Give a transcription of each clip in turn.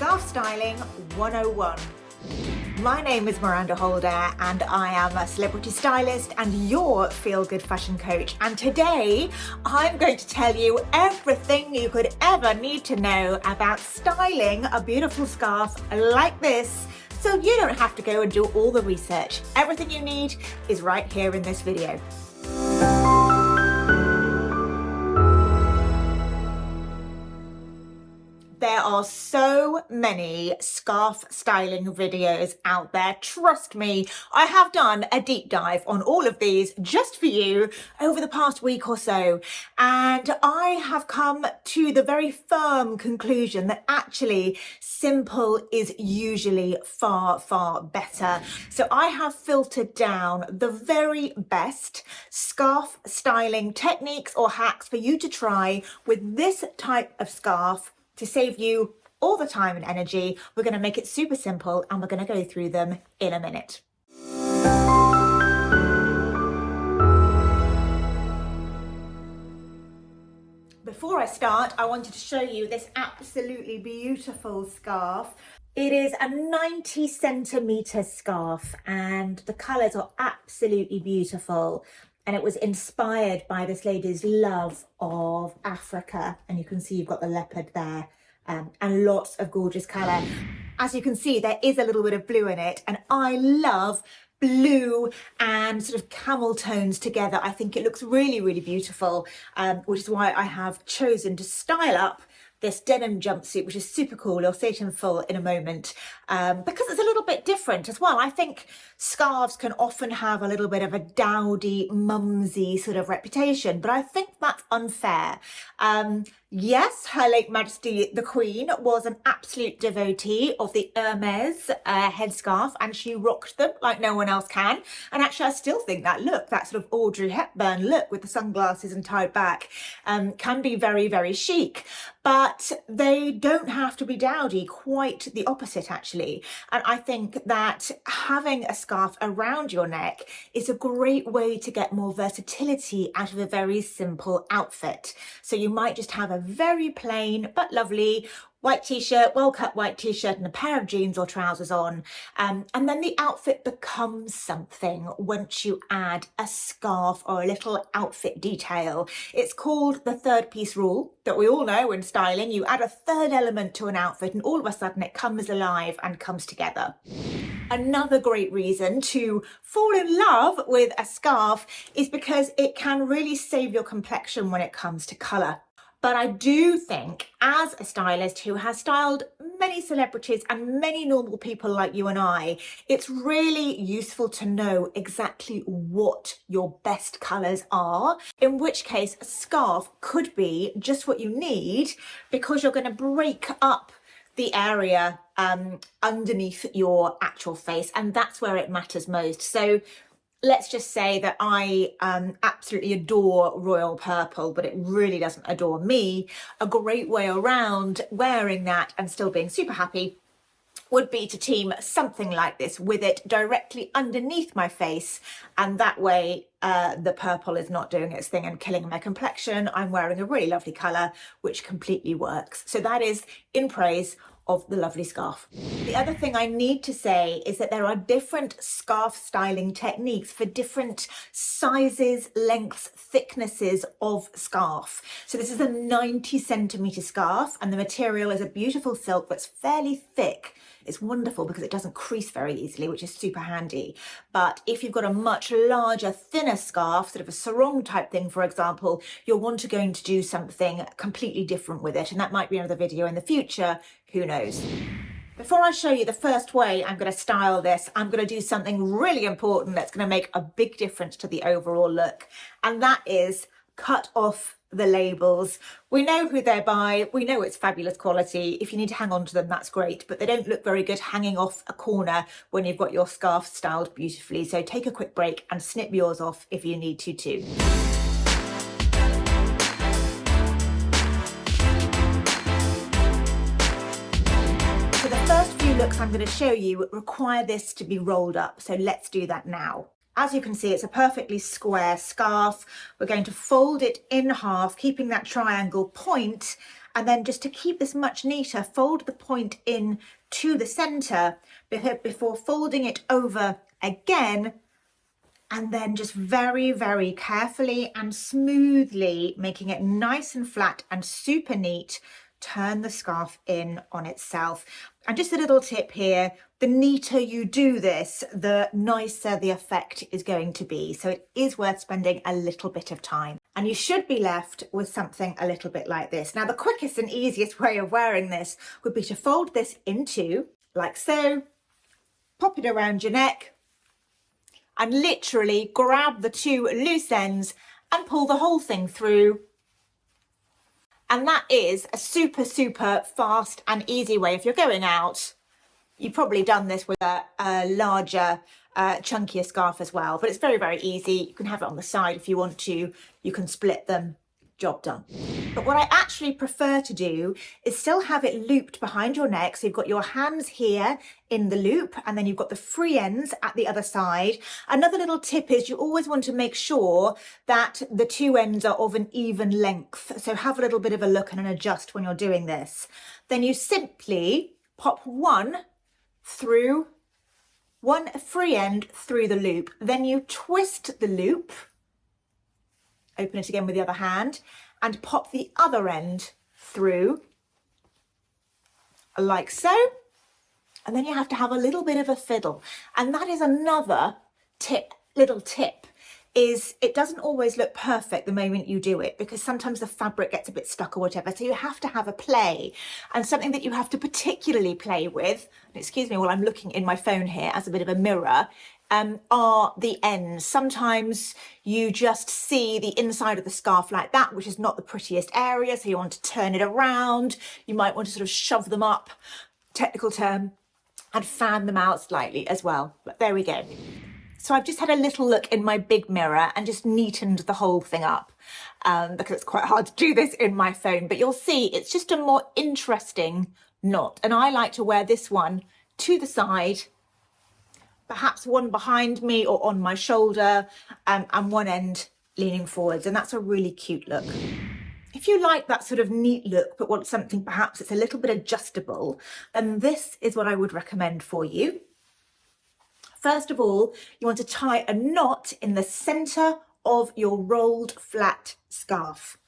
Scarf Styling 101. My name is Miranda Holder and I am a celebrity stylist and your feel-good fashion coach. And today I'm going to tell you everything you could ever need to know about styling a beautiful scarf like this, so you don't have to go and do all the research. Everything you need is right here in this video. There are so many scarf styling videos out there. Trust me, I have done a deep dive on all of these just for you over the past week or so. And I have come to the very firm conclusion that actually simple is usually far, far better. So I have filtered down the very best scarf styling techniques or hacks for you to try with this type of scarf to save you all the time and energy. We're going to make it super simple and we're going to go through them in a minute. Before I start, I wanted to show you this absolutely beautiful scarf. It is a 90 centimetre scarf and the colours are absolutely beautiful. And it was inspired by this lady's love of Africa. And you can see you've got the leopard there and lots of gorgeous colour. As you can see, there is a little bit of blue in it. And I love blue and sort of camel tones together. I think it looks really, really beautiful, which is why I have chosen to style up this denim jumpsuit, which is super cool. You'll see it in full in a moment, because it's a little bit different as well. I think scarves can often have a little bit of a dowdy, mumsy sort of reputation, but I think that's unfair. Yes, Her Late Majesty the Queen was an absolute devotee of the Hermes headscarf, and she rocked them like no one else can. And actually, I still think that look, that sort of Audrey Hepburn look with the sunglasses and tied back, can be very, very chic. But they don't have to be dowdy, quite the opposite actually. And I think that having a scarf around your neck is a great way to get more versatility out of a very simple outfit. So you might just have a very plain but lovely white t-shirt, well-cut white t-shirt and a pair of jeans or trousers on. And then the outfit becomes something once you add a scarf or a little outfit detail. It's called the third piece rule that we all know in styling. You add a third element to an outfit and all of a sudden it comes alive and comes together. Another great reason to fall in love with a scarf is because it can really save your complexion when it comes to colour. But I do think, as a stylist who has styled many celebrities and many normal people like you and I, it's really useful to know exactly what your best colours are, in which case a scarf could be just what you need, because you're going to break up the area underneath your actual face, and that's where it matters most. So let's just say that I absolutely adore royal purple, but it really doesn't adore me. A great way around wearing that and still being super happy would be to team something like this with it directly underneath my face, and that way the purple is not doing its thing and killing my complexion. I'm wearing a really lovely colour which completely works. So that is in praise of the lovely scarf. The other thing I need to say is that there are different scarf styling techniques for different sizes, lengths, thicknesses of scarf. So this is a 90 centimetre scarf and the material is a beautiful silk that's fairly thick. It's wonderful because it doesn't crease very easily, which is super handy. But if you've got a much larger, thinner scarf, sort of a sarong type thing, for example, you'll want to going to do something completely different with it. And that might be another video in the future, who knows. Before I show you the first way I'm going to style this, I'm going to do something really important that's going to make a big difference to the overall look. And that is cut off the labels. We know who they're by, we know it's fabulous quality. If you need to hang on to them, that's great, but they don't look very good hanging off a corner when you've got your scarf styled beautifully. So take a quick break and snip yours off if you need to too. So the first few looks I'm going to show you require this to be rolled up, so let's do that now. As you can see, it's a perfectly square scarf. We're going to fold it in half, keeping that triangle point, And then just to keep this much neater, fold the point in to the center before folding it over again, and then just very, very carefully and smoothly, making it nice and flat and super neat, turn the scarf in on itself. And just a little tip here, the neater you do this, the nicer the effect is going to be. So it is worth spending a little bit of time. And you should be left with something a little bit like this. Now, the quickest and easiest way of wearing this would be to fold this in two, like so, pop it around your neck, and literally grab the two loose ends and pull the whole thing through. And that is a super, super fast and easy way. If you're going out, you've probably done this with a larger, chunkier scarf as well, but it's very, very easy. You can have it on the side if you want to. You can split them, job done. But what I actually prefer to do is still have it looped behind your neck. So you've got your hands here in the loop, and then you've got the free ends at the other side. Another little tip is you always want to make sure that the two ends are of an even length. So have a little bit of a look and an adjust when you're doing this. Then you simply pop one free end through the loop. Then you twist the loop, open it again with the other hand, and pop the other end through like so. And then you have to have a little bit of a fiddle. And that is another little tip, is it doesn't always look perfect the moment you do it, because sometimes the fabric gets a bit stuck or whatever. So you have to have a play, and something that you have to particularly play with, and excuse me while I'm looking in my phone here as a bit of a mirror, are the ends. Sometimes you just see the inside of the scarf like that, which is not the prettiest area. So you want to turn it around. You might want to sort of shove them up, technical term, and fan them out slightly as well. But there we go. So I've just had a little look in my big mirror and just neatened the whole thing up, because it's quite hard to do this in my phone, but you'll see it's just a more interesting knot. And I like to wear this one to the side, perhaps one behind me or on my shoulder, and one end leaning forwards. And that's a really cute look. If you like that sort of neat look, but want something perhaps that's a little bit adjustable, then this is what I would recommend for you. First of all, you want to tie a knot in the center of your rolled flat scarf.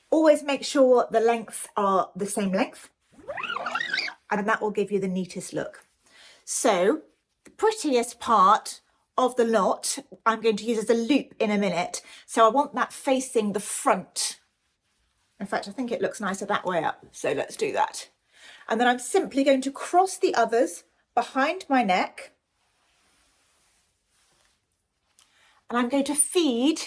Always make sure the lengths are the same length, and that will give you the neatest look. So the prettiest part of the knot I'm going to use as a loop in a minute. So I want that facing the front. In fact, I think it looks nicer that way up. So let's do that. And then I'm simply going to cross the others behind my neck. And I'm going to feed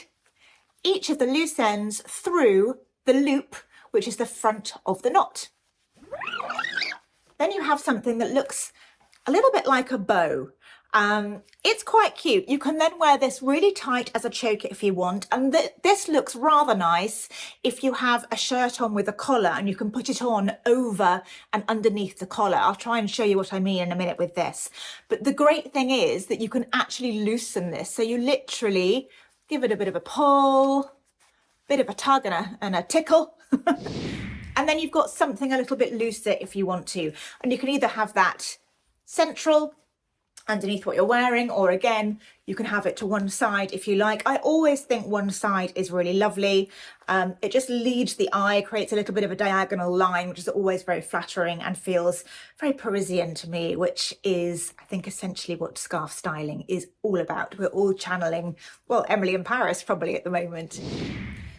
each of the loose ends through the loop, which is the front of the knot. Then you have something that looks a little bit like a bow. It's quite cute. You can then wear this really tight as a choker if you want. And this looks rather nice if you have a shirt on with a collar, and you can put it on over and underneath the collar. I'll try and show you what I mean in a minute with this. But the great thing is that you can actually loosen this. So you literally give it a bit of a pull, bit of a tug and a tickle. And then you've got something a little bit looser if you want to. And you can either have that central underneath what you're wearing, or again, you can have it to one side if you like. I always think one side is really lovely. It just leads the eye, creates a little bit of a diagonal line, which is always very flattering and feels very Parisian to me, which is, I think, essentially what scarf styling is all about. We're all channeling, well, Emily in Paris probably at the moment.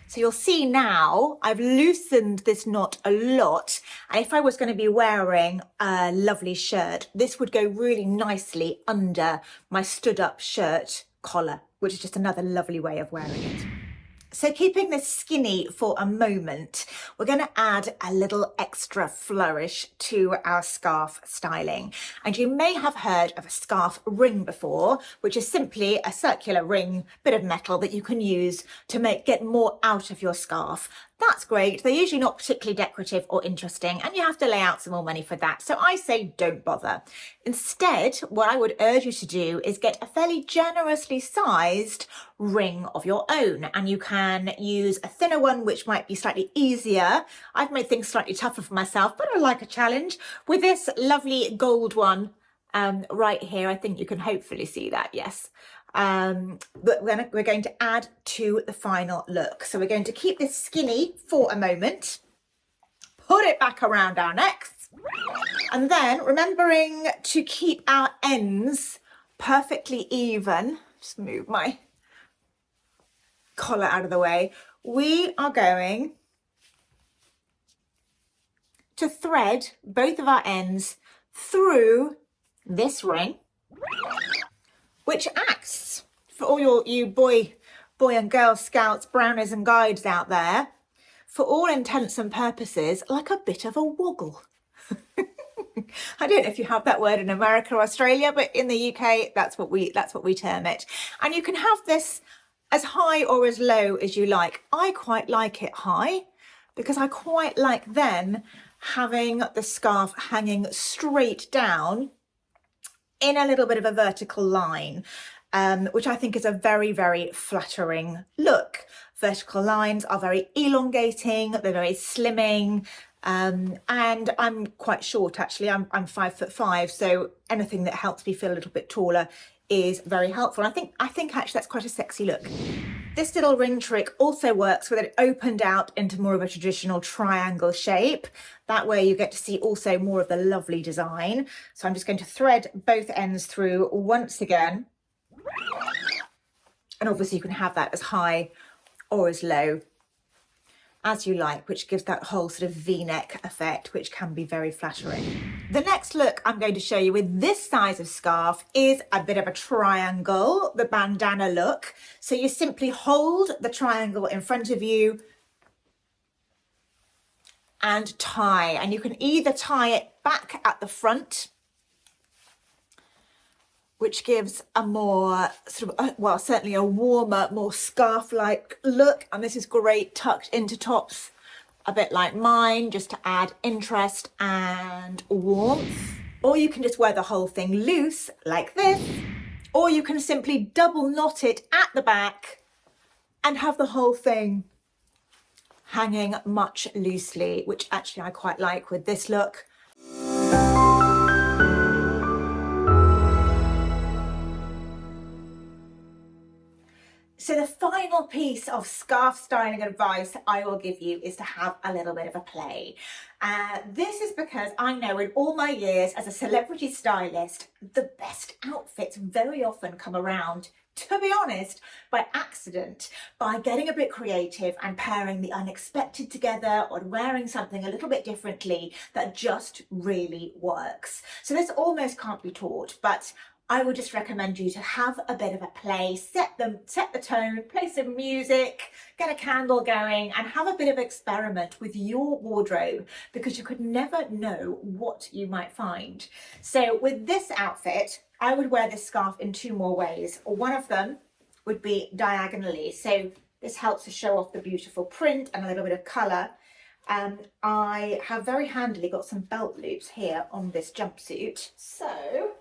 So you'll see now I've loosened this knot a lot, and if I was going to be wearing a lovely shirt, this would go really nicely under my stood up shirt collar, which is just another lovely way of wearing it. So keeping this skinny for a moment, we're going to add a little extra flourish to our scarf styling. And you may have heard of a scarf ring before, which is simply a circular ring, bit of metal that you can use to get more out of your scarf. that's great. They're usually not particularly decorative or interesting, and you have to lay out some more money for that. So I say don't bother. Instead, what I would urge you to do is get a fairly generously sized ring of your own, and you can use a thinner one, which might be slightly easier. I've made things slightly tougher for myself, but I like a challenge. With this lovely gold one right here, I think you can hopefully see that, yes. But we're going to add to the final look. So we're going to keep this skinny for a moment, put it back around our necks, and then remembering to keep our ends perfectly even, just move my collar out of the way, we are going to thread both of our ends through this ring, which acts for all you boy and girl scouts, brownies and guides out there, for all intents and purposes, like a bit of a woggle. I don't know if you have that word in America or Australia, but in the UK, that's what we term it. And you can have this as high or as low as you like. I quite like it high because I quite like then having the scarf hanging straight down in a little bit of a vertical line, which I think is a very, very flattering look. Vertical lines are very elongating, they're very slimming, and I'm quite short actually. I'm 5'5", so anything that helps me feel a little bit taller is very helpful. I think actually that's quite a sexy look. This little ring trick also works with it opened out into more of a traditional triangle shape. That way you get to see also more of the lovely design. So I'm just going to thread both ends through once again. And obviously you can have that as high or as low as you like, which gives that whole sort of V-neck effect, which can be very flattering. The next look I'm going to show you with this size of scarf is a bit of a triangle, the bandana look. So you simply hold the triangle in front of you and tie, and you can either tie it back at the front, which gives a more sort of, well, certainly a warmer, more scarf-like look. And this is great tucked into tops, a bit like mine, just to add interest and warmth. Or you can just wear the whole thing loose like this, or you can simply double knot it at the back and have the whole thing hanging much loosely, which actually I quite like with this look. So the final piece of scarf styling advice I will give you is to have a little bit of a play. This is because I know in all my years as a celebrity stylist, the best outfits very often come around, to be honest, by accident, by getting a bit creative and pairing the unexpected together or wearing something a little bit differently that just really works. So this almost can't be taught, but I would just recommend you to have a bit of a play, set the tone, play some music, get a candle going and have a bit of experiment with your wardrobe, because you could never know what you might find. So with this outfit, I would wear this scarf in two more ways. One of them would be diagonally. So this helps to show off the beautiful print and a little bit of colour. I have very handily got some belt loops here on this jumpsuit. So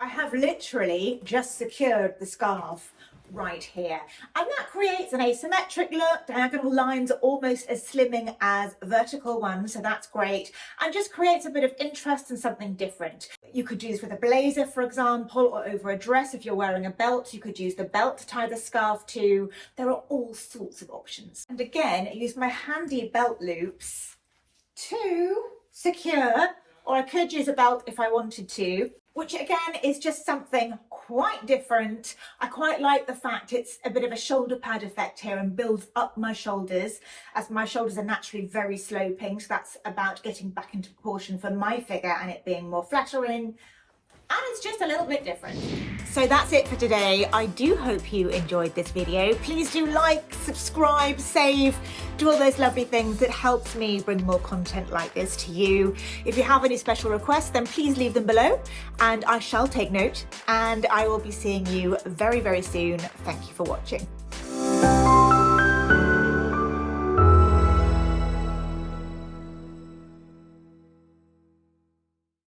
I have literally just secured the scarf right here, and that creates an asymmetric look. Diagonal lines are almost as slimming as vertical ones, so that's great, and just creates a bit of interest and something different. You could do this with a blazer, for example, or over a dress. If you're wearing a belt, you could use the belt to tie the scarf to. There are all sorts of options. And again, I use my handy belt loops to secure, or I could use a belt if I wanted to, which again is just something quite different. I quite like the fact it's a bit of a shoulder pad effect here and builds up my shoulders, as my shoulders are naturally very sloping. So that's about getting back into proportion for my figure and it being more flattering. And it's just a little bit different. So that's it for today. I do hope you enjoyed this video. Please do like, subscribe, save, do all those lovely things that helps me bring more content like this to you. If you have any special requests, then please leave them below and I shall take note, and I will be seeing you very, very soon. Thank you for watching.